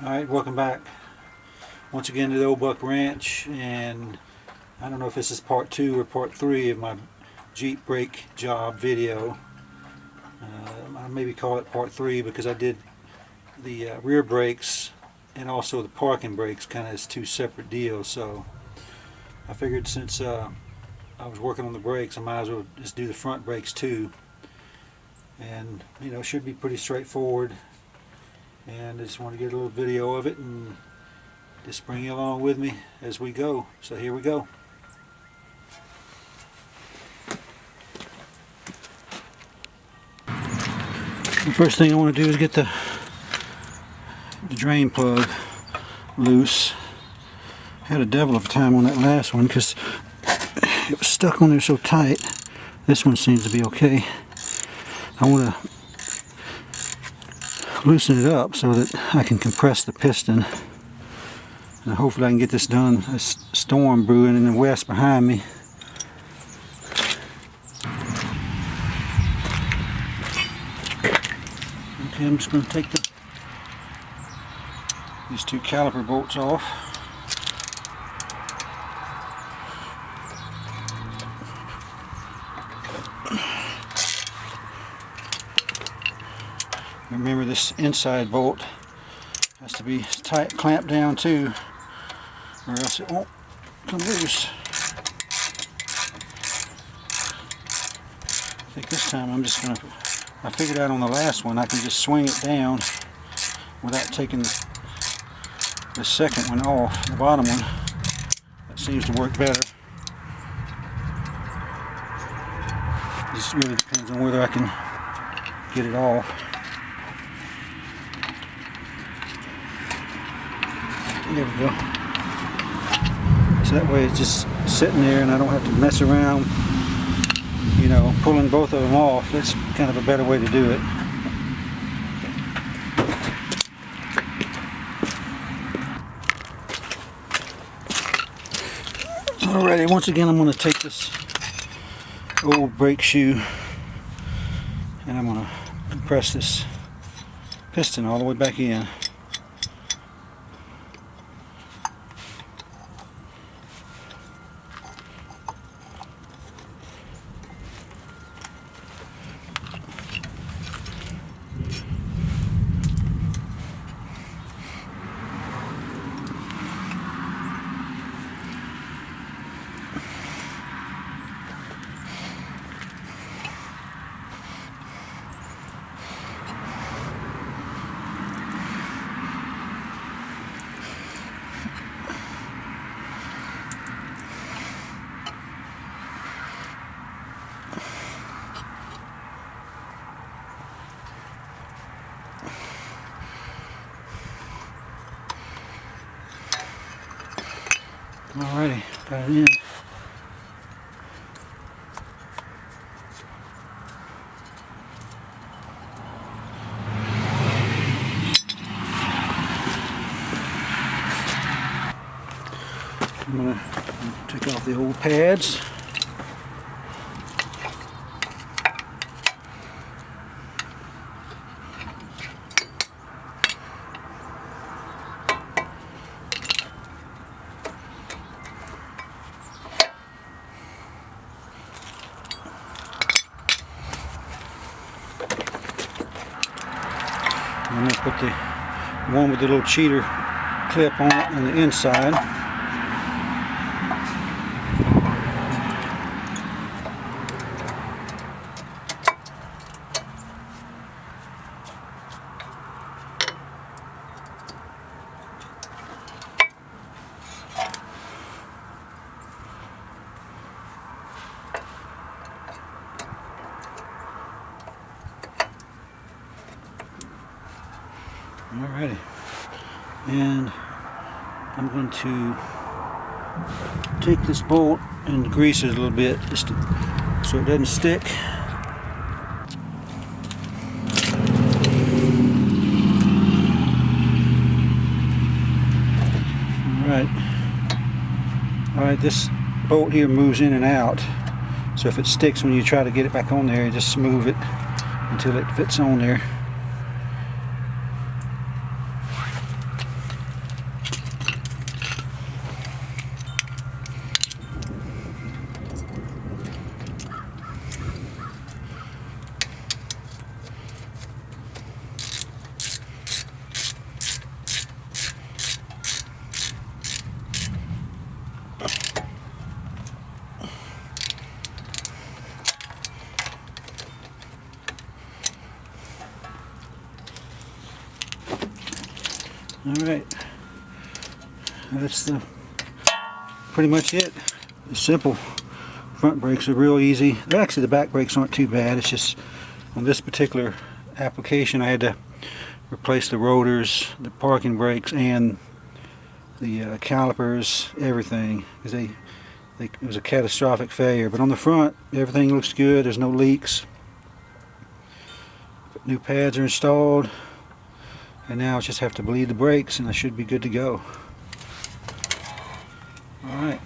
Alright, welcome back once again to the Old Buck Ranch, and I don't know if this is part 2 or part 3 of my Jeep brake job video. I maybe call it part 3 because I did the rear brakes and also the parking brakes kind of as 2 separate deals, so I figured since I was working on the brakes I might as well just do the front brakes too, and you know, it should be pretty straightforward. And I just want to get a little video of it and just bring you along with me as we go. So here we go. The first thing I want to do is get the drain plug loose. Had a devil of a time on that last one because it was stuck on there so tight. This one seems to be okay. I want to loosen it up so that I can compress the piston, and hopefully I can get this done. A storm brewing in the west behind me. Okay, I'm just going to take these 2 caliper bolts off. Remember, this inside bolt has to be tight, clamped down too, or else it won't come loose. I think this time I'm just going to, I figured out on the last one I can just swing it down without taking the second one off, the bottom one. That seems to work better. It just really depends on whether I can get it off. There we go. So that way it's just sitting there and I don't have to mess around, you know, pulling both of them off. That's kind of a better way to do it. Alrighty, once again I'm going to take this old brake shoe and I'm going to compress this piston all the way back in. Alrighty, got it in. I'm going to take off the old pads. I'm going to put the one with the little cheater clip on it on the inside. Alrighty, and I'm going to take this bolt and grease it a little bit just so it doesn't stick. Alright, this bolt here moves in and out, so if it sticks when you try to get it back on there, you just move it until it fits on there. Alright, that's pretty much it. It's simple. Front brakes are real easy. Actually, the back brakes aren't too bad. It's just on this particular application I had to replace the rotors, the parking brakes, and the calipers, everything, because it was a catastrophic failure. But on the front, everything looks good. There's no leaks. New pads are installed, and now I just have to bleed the brakes, and I should be good to go. All right.